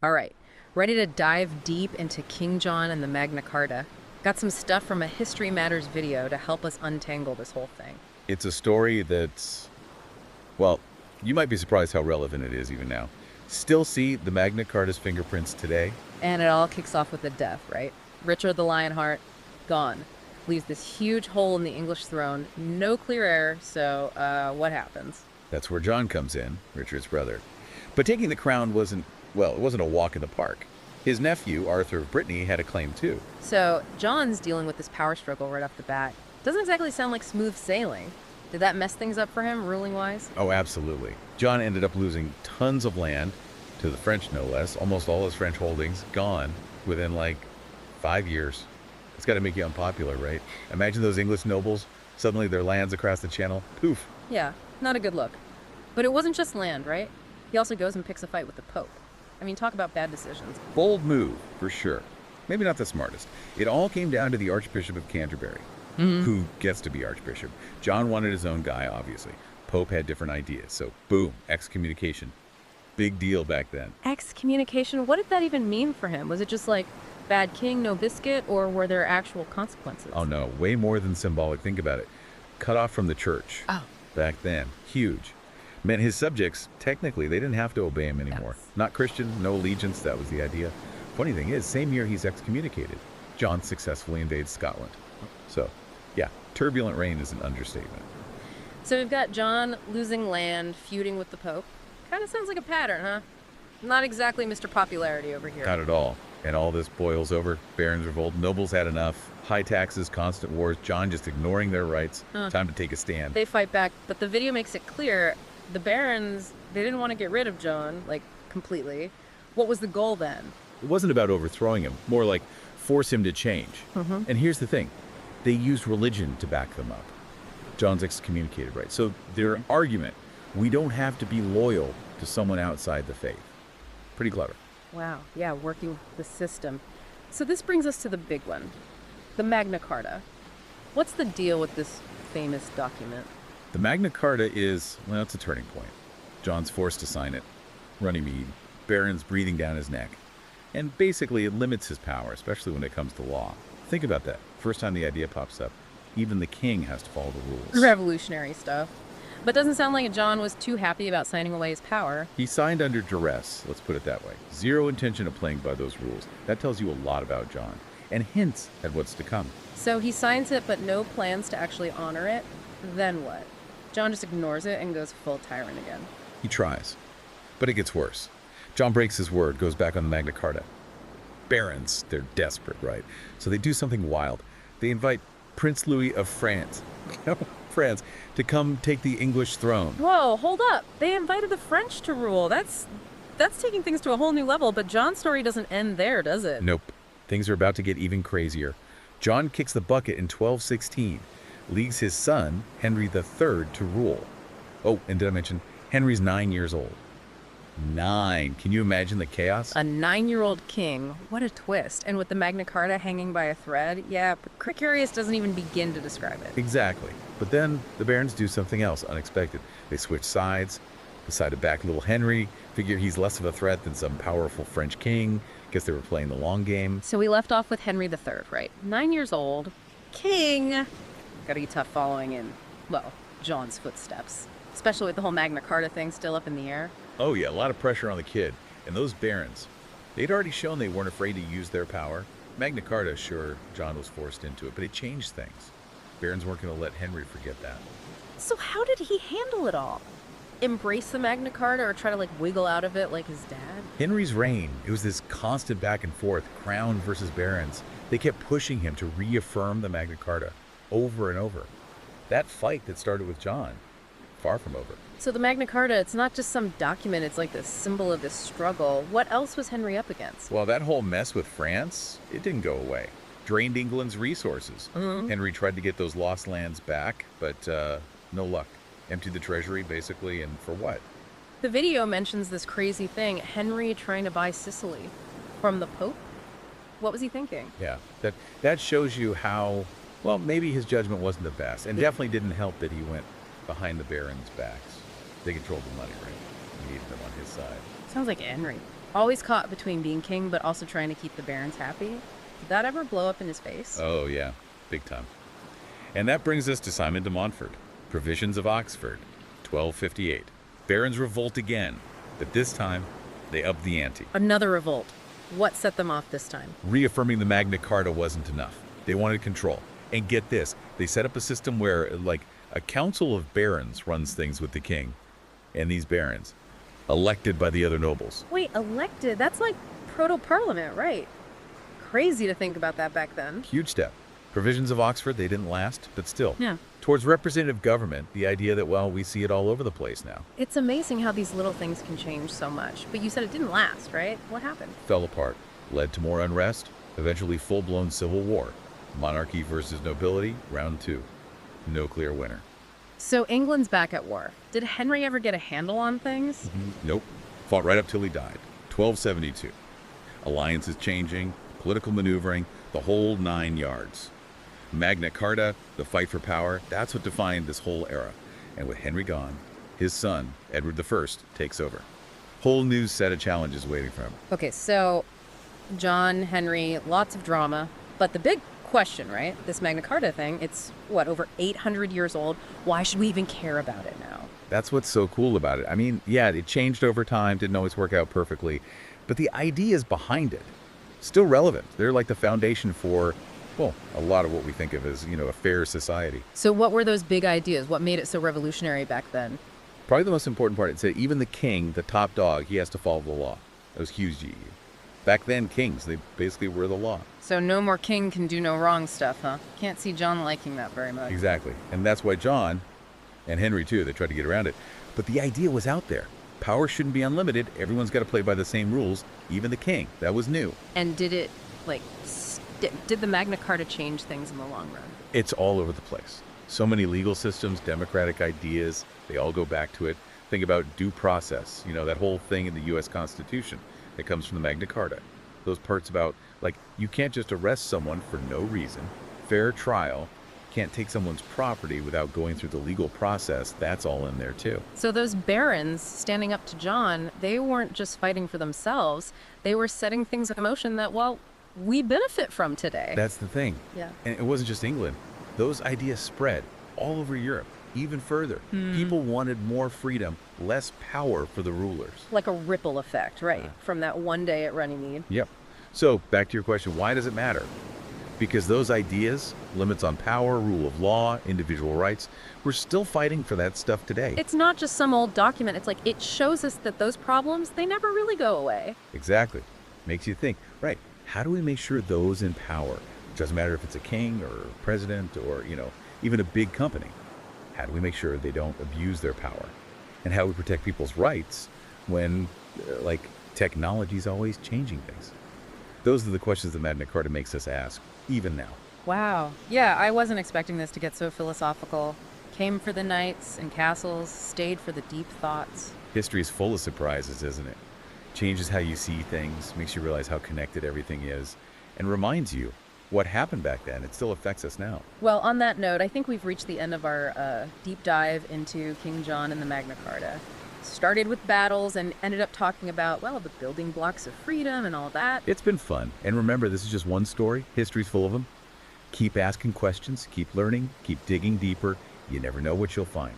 All right, ready to dive deep into King John and the Magna Carta? Got some stuff from a History Matters video to help us untangle this whole thing. It's a story that's, well, you might be surprised how relevant it is even now. Still see the Magna Carta's fingerprints today? And it all kicks off with a death, right? Richard the Lionheart, gone. Leaves this huge hole in the English throne, no clear heir, so what happens? That's where John comes in, Richard's brother. But taking the crown wasn't, well, it wasn't a walk in the park. His nephew, Arthur of Brittany, had a claim too. So John's dealing with this power struggle right off the bat. Doesn't exactly sound like smooth sailing. Did that mess things up for him, ruling-wise? Oh, absolutely. John ended up losing tons of land, to the French no less. Almost all his French holdings gone within like 5 years. It's got to make you unpopular, right? Imagine those English nobles, suddenly their lands across the channel, poof. Yeah, not a good look. But it wasn't just land, right? He also goes and picks a fight with the Pope. I mean, talk about bad decisions. Bold move, for sure. Maybe not the smartest. It all came down to the Archbishop of Canterbury, who gets to be Archbishop. John wanted his own guy, obviously. Pope had different ideas, so boom, excommunication. Big deal back then. Excommunication, what did that even mean for him? Was it just like, bad king, no biscuit, or were there actual consequences? Oh no, way more than symbolic. Think about it. Cut off from the church. Oh. Back then, huge. Meant his subjects, technically, they didn't have to obey him anymore. Yes. Not Christian, no allegiance, that was the idea. Funny thing is, same year he's excommunicated, John successfully invades Scotland. So, yeah, turbulent reign is an understatement. So we've got John losing land, feuding with the Pope. Kind of sounds like a pattern, huh? Not exactly Mr. Popularity over here. Not at all. And all this boils over. Barons revolt, nobles had enough. High taxes, constant wars, John just ignoring their rights. Time to take a stand. They fight back, but the video makes it clear the barons, they didn't want to get rid of John, like, completely. What was the goal then? It wasn't about overthrowing him, more like force him to change. And here's the thing. They used religion to back them up. John's excommunicated, right? So their argument, we don't have to be loyal to someone outside the faith. Pretty clever. Wow, yeah, working the system. So this brings us to the big one, the Magna Carta. What's the deal with this famous document? The Magna Carta is, well, it's a turning point. John's forced to sign it. Runnymede, barons breathing down his neck. And basically it limits his power, especially when it comes to law. Think about that. First time the idea pops up, even the king has to follow the rules. Revolutionary stuff. But doesn't sound like John was too happy about signing away his power. He signed under duress, let's put it that way. Zero intention of playing by those rules. That tells you a lot about John, and hints at what's to come. So he signs it, but no plans to actually honor it. Then what? John just ignores it and goes full tyrant again. He tries, but it gets worse. John breaks his word, goes back on the Magna Carta. Barons, they're desperate, right? So they do something wild. They invite Prince Louis of France, France, to come take the English throne. Whoa, hold up. They invited the French to rule. That's taking things to a whole new level, but John's story doesn't end there, does it? Nope. Things are about to get even crazier. John kicks the bucket in 1216, leagues his son, Henry III, to rule. Oh, and did I mention, Henry's 9 years old. 9. Can you imagine the chaos? A 9-year-old king. What a twist. And with the Magna Carta hanging by a thread, yeah, but Curious doesn't even begin to describe it. Exactly. But then the barons do something else unexpected. They switch sides, decide to back little Henry, figure he's less of a threat than some powerful French king. Guess they were playing the long game. So we left off with Henry III, right? 9 years old. King. Gotta be tough following in, well, John's footsteps. Especially with the whole Magna Carta thing still up in the air. Oh yeah, a lot of pressure on the kid. And those barons, they'd already shown they weren't afraid to use their power. Magna Carta, sure, John was forced into it, but it changed things. Barons weren't going to let Henry forget that. So how did he handle it all? Embrace the Magna Carta or try to like wiggle out of it like his dad? Henry's reign, it was this constant back and forth, crown versus barons. They kept pushing him to reaffirm the Magna Carta over and over. That fight that started with John, far from over. So the Magna Carta, it's not just some document, it's like the symbol of this struggle. What else was Henry up against? Well, that whole mess with France, it didn't go away. Drained England's resources. Henry tried to get those lost lands back, but no luck. Emptied the treasury, basically, and for what? The video mentions this crazy thing, Henry trying to buy Sicily from the Pope. What was he thinking? Yeah, that shows you how, well, maybe his judgment wasn't the best, and definitely didn't help that he went behind the barons' backs. They controlled the money, right? He needed them on his side. Sounds like Henry. Always caught between being king but also trying to keep the barons happy. Did that ever blow up in his face? Oh, yeah, big time. And that brings us to Simon de Montfort, Provisions of Oxford, 1258. Barons revolt again, but this time they up the ante. Another revolt. What set them off this time? Reaffirming the Magna Carta wasn't enough. They wanted control. And get this, they set up a system where, like, a council of barons runs things with the king. And these barons, elected by the other nobles. Wait, elected? That's like proto-parliament, right? Crazy to think about that back then. Huge step. Provisions of Oxford, they didn't last, but still. Yeah. Towards representative government, the idea that, well, we see it all over the place now. It's amazing how these little things can change so much. But you said it didn't last, right? What happened? Fell apart, led to more unrest, eventually full-blown civil war. Monarchy versus nobility, round 2. No clear winner. So England's back at war. Did Henry ever get a handle on things? Nope. Fought right up till he died. 1272. Alliances changing, political maneuvering, the whole 9 yards. Magna Carta, the fight for power, that's what defined this whole era. And with Henry gone, his son, Edward I, takes over. Whole new set of challenges waiting for him. Okay, so John, Henry, lots of drama. But the big question, right? This Magna Carta thing, it's, what, over 800 years old? Why should we even care about it now? That's what's so cool about it. I mean, yeah, it changed over time, didn't always work out perfectly, but the ideas behind it, still relevant. They're like the foundation for, well, a lot of what we think of as, a fair society. So what were those big ideas? What made it so revolutionary back then? Probably the most important part is that even the king, the top dog, he has to follow the law. That was huge. Back then, kings, they basically were the law. So no more king can do no wrong stuff, huh? Can't see John liking that very much. Exactly. And that's why John, and Henry too, they tried to get around it. But the idea was out there. Power shouldn't be unlimited. Everyone's got to play by the same rules, even the king. That was new. And did it, did the Magna Carta change things in the long run? It's all over the place. So many legal systems, democratic ideas, they all go back to it. Think about due process, that whole thing in the U.S. Constitution that comes from the Magna Carta. Those parts about, you can't just arrest someone for no reason. Fair trial. Can't take someone's property without going through the legal process. That's all in there too. So those barons standing up to John, they weren't just fighting for themselves. They were setting things in motion that, well, we benefit from today. That's the thing. Yeah. And it wasn't just England. Those ideas spread all over Europe, even further. People wanted more freedom, less power for the rulers. Like a ripple effect, right? From that one day at Runnymede. Yep. So back to your question, why does it matter? Because those ideas, limits on power, rule of law, individual rights, we're still fighting for that stuff today. It's not just some old document. It's like it shows us that those problems, they never really go away. Exactly. Makes you think, right, how do we make sure those in power, it doesn't matter if it's a king or a president or, even a big company, how do we make sure they don't abuse their power? And how do we protect people's rights when, technology's always changing things? Those are the questions that Magna Carta makes us ask, even now. Wow. Yeah, I wasn't expecting this to get so philosophical. Came for the knights and castles, stayed for the deep thoughts. History is full of surprises, isn't it? Changes how you see things, makes you realize how connected everything is, and reminds you what happened back then. It still affects us now. Well, on that note, I think we've reached the end of our deep dive into King John and the Magna Carta. Started with battles and ended up talking about, well, the building blocks of freedom and all that. It's been fun. And remember, this is just one story. History's full of them. Keep asking questions, keep learning, keep digging deeper. You never know what you'll find.